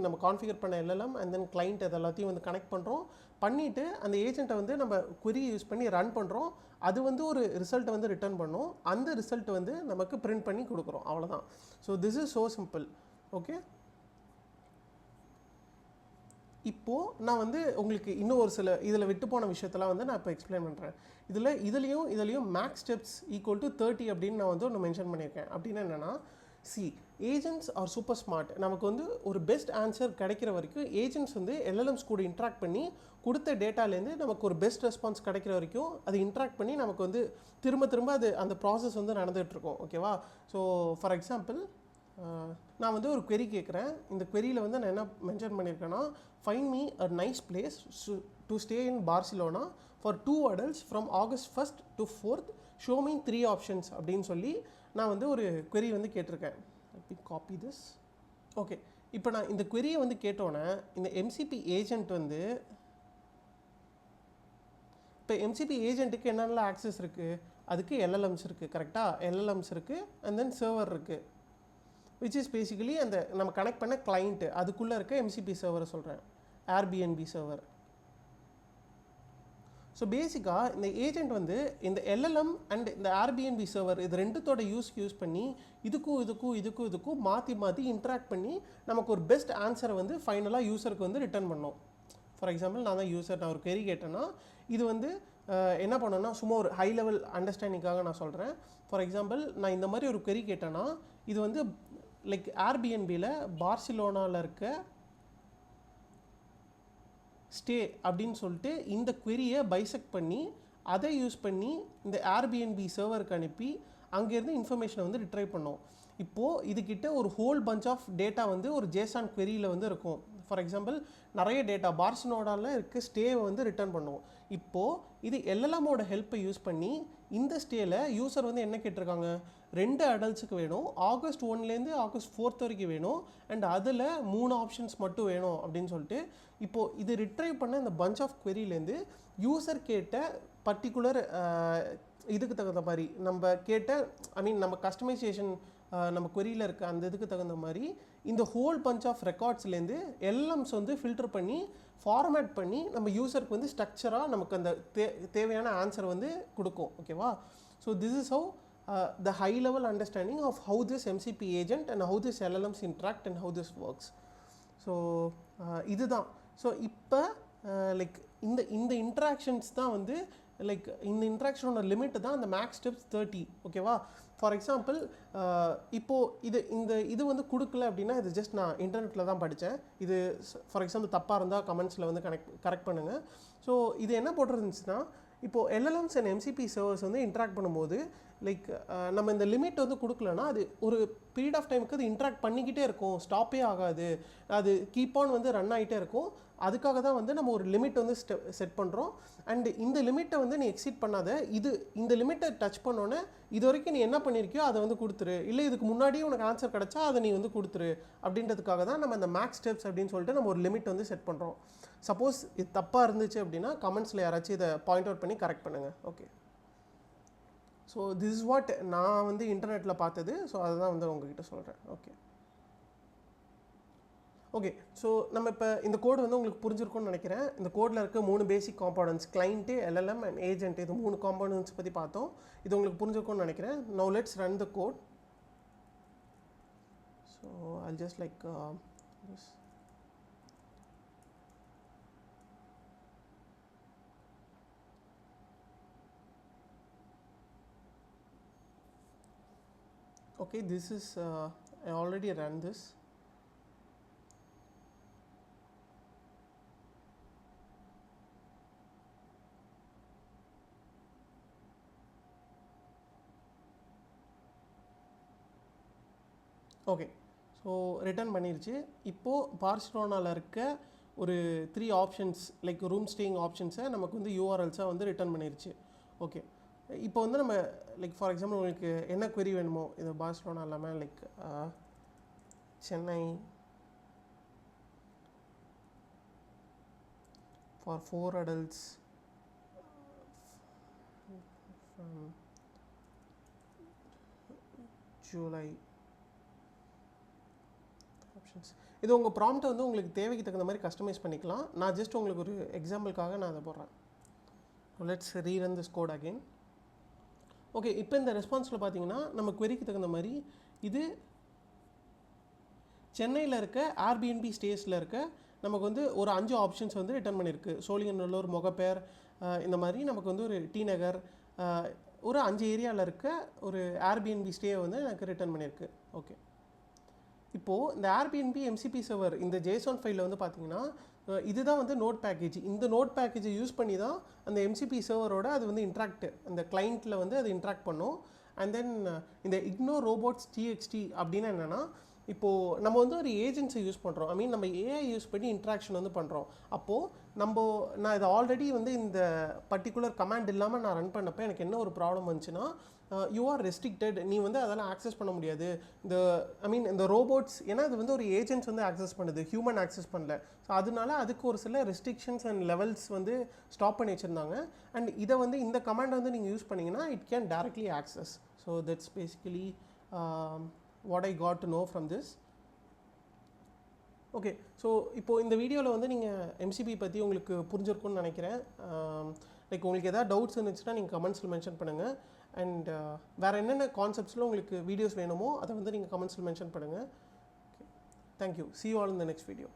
நம்ம கான்ஃபிகர் பண்ண எல்எல்எம் அண்ட் தென் கிளைண்ட் அது எல்லாத்தையும் வந்து கனெக்ட் பண்ணுறோம். பண்ணிவிட்டு அந்த ஏஜென்ட்டை வந்து நம்ம query யூஸ் பண்ணி ரன் பண்ணுறோம். அது வந்து ஒரு ரிசல்ட்டை வந்து ரிட்டர்ன் பண்ணும். அந்த ரிசல்ட் வந்து நமக்கு பிரிண்ட் பண்ணி கொடுக்குறோம். அவ்வளோதான். So this is so simple. Okay. இப்போது நான் வந்து உங்களுக்கு இன்னும் ஒரு சில இதில் விட்டு போன விஷயத்தெல்லாம் வந்து நான் இப்போ எக்ஸ்பிளைன் பண்ணுறேன். இதுலேயும் மேக்ஸ் ஸ்டெப்ஸ் ஈக்குவல் டு 30 அப்படின்னு நான் வந்து ஒன்று மென்ஷன் பண்ணியிருக்கேன். அப்படின்னு என்னென்னா, ஏஜென்ட்ஸ் ஆர் சூப்பர் ஸ்மார்ட். நமக்கு வந்து ஒரு பெஸ்ட் ஆன்சர் கிடைக்கிற வரைக்கும் ஏஜென்ட்ஸ் வந்து எல்எல்எம்ஸ் கூட இன்ட்ராக்ட் பண்ணி கொடுத்த டேட்டாலேருந்து நமக்கு ஒரு பெஸ்ட் ரெஸ்பான்ஸ் கிடைக்கிற வரைக்கும் அது இன்ட்ராக்ட் பண்ணி நமக்கு வந்து திரும்ப அது அந்த ப்ராசஸ் வந்து நடந்துகிட்ருக்கோம். ஓகேவா. ஸோ ஃபார் எக்ஸாம்பிள் நான் வந்து ஒரு query கேட்குறேன். இந்த queryயில் வந்து நான் என்ன மென்ஷன் பண்ணியிருக்கேன்னா, find me a nice place to stay in Barcelona for 2 adults from August 1st to 4th show me 3 options அப்படின்னு சொல்லி நான் வந்து ஒரு query வந்து கேட்டிருக்கேன். Copy this. ஓகே. இப்போ நான் இந்த queryயை வந்து கேட்டோன்னே இந்த எம்சிபி ஏஜென்ட் வந்து இப்போ எம்சிபி ஏஜென்ட்டுக்கு என்னென்ன ஆக்சஸ் இருக்குது, அதுக்கு எல்எல்எம்ஸ் இருக்குது. கரெக்டாக எல்எல்எம்ஸ் இருக்குது அண்ட் தென் சர்வர் இருக்குது விச் இஸ் பேசிக்கலி அந்த நம்ம கனெக்ட் பண்ண கிளைண்ட்டு அதுக்குள்ளே இருக்க எம்சிபி சர்வரை சொல்கிறேன், ஏர்பிஎன்பி சர்வர். ஸோ பேசிக்காக இந்த ஏஜென்ட் வந்து இந்த எல்எல்எம் அண்ட் இந்த ஏர்பிஎன்பி சர்வர் இது ரெண்டுத்தோட யூஸ் பண்ணி இதுக்கும் மாற்றி இன்ட்ராக்ட் பண்ணி நமக்கு ஒரு பெஸ்ட் ஆன்சரை வந்து ஃபைனலாக யூசருக்கு வந்து ரிட்டர்ன் பண்ணோம். ஃபார் எக்ஸாம்பிள் நான் ஒரு query கேட்டேன்னா இது வந்து என்ன பண்ணோன்னா சும்மா ஒரு ஹை லெவல் அண்டர்ஸ்டாண்டிங்காக நான் சொல்கிறேன். ஃபார் எக்ஸாம்பிள் நான் இந்த மாதிரி ஒரு query கேட்டேன்னா இது வந்து லைக் ஏர்பிஎன்பியில் பார்சிலோனாவில் இருக்க ஸ்டே அப்படின்னு சொல்லிட்டு இந்த queryயை பைசெக்ட் பண்ணி அதை யூஸ் பண்ணி இந்த ஏர்பிஎன்பி சர்வருக்கு அனுப்பி அங்கேருந்து இன்ஃபர்மேஷனை வந்து ரிட்ரைவ் பண்ணோம். இப்போது இதுக்கிட்ட ஒரு ஹோல் பஞ்ச் ஆஃப் டேட்டா வந்து ஒரு ஜேசான் queryயில் வந்து இருக்கும். ஃபார் எக்ஸாம்பிள் நிறைய டேட்டா பார்சிலோனாவில் இருக்க ஸ்டேவை வந்து ரிட்டர்ன் பண்ணுவோம். இப்போது இது எல்எல்எம்மோட ஹெல்ப்பை யூஸ் பண்ணி இந்த ஸ்டேயில் யூசர் வந்து என்ன கேட்டிருக்காங்க, 2 adultsக்கு வேணும், August 1லேருந்து August 4th வரைக்கும் வேணும், அண்ட் அதில் 3 ஆப்ஷன்ஸ் மட்டும் வேணும் அப்படின்னு சொல்லிட்டு இப்போது இது ரிட்ரைவ் பண்ண இந்த பஞ்ச் ஆஃப் queryலேருந்து யூசர் கேட்ட பர்டிகுலர் இதுக்கு தகுந்த மாதிரி நம்ம கேட்ட நம்ம கஸ்டமைசேஷன் நம்ம queryயில் இருக்க அந்த இதுக்கு தகுந்த மாதிரி இந்த ஹோல் பஞ்ச் ஆஃப் ரெக்கார்ட்ஸ்லேருந்து எல்எம்ஸ் வந்து ஃபில்டர் பண்ணி ஃபார்மேட் பண்ணி நம்ம யூசருக்கு வந்து ஸ்ட்ரக்சராக நமக்கு அந்த தேவையான ஆன்சர் வந்து கொடுக்கும். ஓகேவா. So this is how the high level understanding of how this MCP agent and how this LLMs interact and how this works. So இதுதான். ஸோ இப்போ லைக் இந்த இன்ட்ராக்ஷன்ஸ் தான் வந்து லைக் இந்த இன்ட்ராக்ஷனோட லிமிட் தான் அந்த மேக்ஸ் ஸ்டெப்ஸ் 30. ஓகேவா. ஃபார் எக்ஸாம்பிள் இப்போது இது வந்து கொடுக்கல அப்படின்னா இது ஜஸ்ட் நான் இன்டர்நெட்டில் தான் படித்தேன். இது ஃபார் எக்ஸாம்பிள் தப்பாக இருந்தால் கமெண்ட்ஸில் வந்து கரெக்ட் பண்ணுங்கள். ஸோ இது என்ன போட்டிருந்துச்சுன்னா இப்போது எல்எல்எம்ஸ் அண்ட் எம்சிபி சர்வர்ஸ் வந்து இன்ட்ராக்ட் பண்ணும்போது லைக் நம்ம இந்த லிமிட் வந்து கொடுக்கலன்னா அது ஒரு பீரியட் ஆஃப் டைமுக்கு அது இன்ட்ராக்ட் பண்ணிக்கிட்டே இருக்கும், ஸ்டாப்பே ஆகாது, அது கீப் ஆன் வந்து ரன் ஆகிட்டே இருக்கும். அதுக்காக தான் வந்து நம்ம ஒரு லிமிட் வந்து செட் பண்ணுறோம். அண்ட் இந்த லிமிட்டை வந்து நீ எக்ஸீட் பண்ணாத, இந்த லிமிட்டை டச் பண்ணோன்னே இது வரைக்கும் நீ என்ன பண்ணியிருக்கியோ அதை வந்து கொடுத்துரு, இல்லை இதுக்கு முன்னாடியே உனக்கு ஆன்சர் கிடச்சா அதை நீ வந்து கொடுத்துரு அப்படின்றதுக்காக தான் நம்ம இந்த மேக்ஸ் ஸ்டெப்ஸ் அப்படின்னு சொல்லிட்டு நம்ம ஒரு லிமிட் வந்து செட் பண்ணுறோம். சப்போஸ் இது தப்பாக இருந்துச்சு அப்படின்னா கமெண்ட்ஸில் யாராச்சும் இதை பாயிண்ட் அவுட் பண்ணி கரெக்ட் பண்ணுங்கள். Okay. So this is what நான் வந்து இன்டர்நெட்டில் பார்த்தது. ஸோ அதை தான் வந்து உங்ககிட்ட சொல்கிறேன். ஓகே. ஓகே, ஸோ நம்ம இப்போ இந்த கோடு வந்து உங்களுக்கு புரிஞ்சிருக்கும்னு நினைக்கிறேன். இந்த கோடில் இருக்க 3 basic components client, LLM and agent, இது 3 காம்பனன்ட்ஸ் பற்றி பார்த்தோம். இது உங்களுக்கு புரிஞ்சிருக்கும்னு நினைக்கிறேன். Now let's run the code. So I'll just like this. Okay, this is I already ran this. Okay, so return பண்ணிருச்சு. இப்போது பார்சிலோனாவில் இருக்க ஒரு 3 ஆப்ஷன்ஸ் லைக் ரூம் ஸ்டேயிங் ஆப்ஷன்ஸை நமக்கு வந்து யூஆர்எல்ஸாக வந்து ரிட்டர்ன் பண்ணிருச்சு. ஓகே, இப்போ வந்து நம்ம லைக் ஃபார் எக்ஸாம்பிள் உங்களுக்கு என்ன query வேணுமோ, இது பார்சிலோனா இல்லாமல் like Chennai for 4 adults from July options. இது உங்கள் ப்ராம்ப்ட்டை வந்து உங்களுக்கு தேவைக்கு தகுந்த மாதிரி கஸ்டமைஸ் பண்ணிக்கலாம். நான் ஜஸ்ட் உங்களுக்கு ஒரு எக்ஸாம்பிளுக்காக நான் அதை போடுறேன். Let's rerun this code again. Okay, இப்போ இந்த ரெஸ்பான்ஸில் பார்த்தீங்கன்னா நம்ம queryக்கு தகுந்த மாதிரி இது சென்னையில் இருக்க Airbnb ஸ்டேஸில் இருக்க நமக்கு வந்து ஒரு 5 ஆப்ஷன்ஸ் வந்து ரிட்டர்ன் பண்ணியிருக்கு. சோழிங்கநல்லூர், மொகப்பேர், இந்த மாதிரி நமக்கு வந்து ஒரு டி நகர், ஒரு 5 ஏரியாவில் இருக்க ஒரு Airbnb ஸ்டே வந்து எனக்கு ரிட்டர்ன் பண்ணியிருக்கு. ஓகே, இப்போது இந்த Airbnb MCP சர்வர் இந்த JSON ஃபைலில் வந்து பார்த்தீங்கன்னா இதுதான் வந்து நோட் பேக்கேஜ். இந்த நோட் பேக்கேஜை யூஸ் பண்ணி தான் அந்த MCP சர்வரோட அது வந்து இன்ட்ராக்ட், அந்த கிளைண்ட்டில் வந்து அது இன்ட்ராக்ட் பண்ணும். அண்ட் தென் இந்த இக்னோர் ரோபோட்ஸ் TXT அப்படின்னா என்னென்னா, இப்போது நம்ம வந்து ஒரு ஏஜென்ட்ஸை யூஸ் பண்ணுறோம். ஐ மீன் நம்ம AI யூஸ் பண்ணி இன்ட்ராக்ஷன் வந்து பண்ணுறோம். அப்போது நான் இதை ஆல்ரெடி வந்து இந்த பர்டிகுலர் கமாண்ட் இல்லாமல் நான் ரன் பண்ணப்போ எனக்கு என்ன ஒரு ப்ராப்ளம் வந்துச்சுன்னா, யூ ஆர் ரெஸ்ட்ரிக்டட், நீ வந்து அதெல்லாம் ஆக்சஸ் பண்ண முடியாது. இந்த ரோபோட்ஸ், ஏன்னா அது வந்து ஒரு ஏஜென்ட்ஸ் வந்து ஆக்சஸ் பண்ணுது, ஹியூமன் ஆக்சஸ் பண்ணல. ஸோ அதனால அதுக்கு ஒரு சில ரெஸ்ட்ரிக்ஷன்ஸ் அண்ட் லெவல்ஸ் வந்து ஸ்டாப் பண்ணி வச்சுருந்தாங்க. அண்ட் இதை வந்து இந்த கமாண்டை வந்து நீங்கள் யூஸ் பண்ணிங்கன்னா it can directly access. So that's basically what I got to know from this. Okay, so இப்போது இந்த வீடியோவில் வந்து நீங்கள் MCP பற்றி உங்களுக்கு புரிஞ்சிருக்கும்னு நினைக்கிறேன். லைக் உங்களுக்கு எதாவது டவுட்ஸ் இருந்துச்சுன்னா நீங்கள் கமெண்ட்ஸில் மென்ஷன் பண்ணுங்கள். அண்ட் வேறு என்னென்ன கான்செப்ட்ஸில் உங்களுக்கு வீடியோஸ் வேணுமோ அதை வந்து நீங்கள் கமெண்ட்ஸில் மென்ஷன் பண்ணுங்கள். Okay, thank you. See you all in the next video.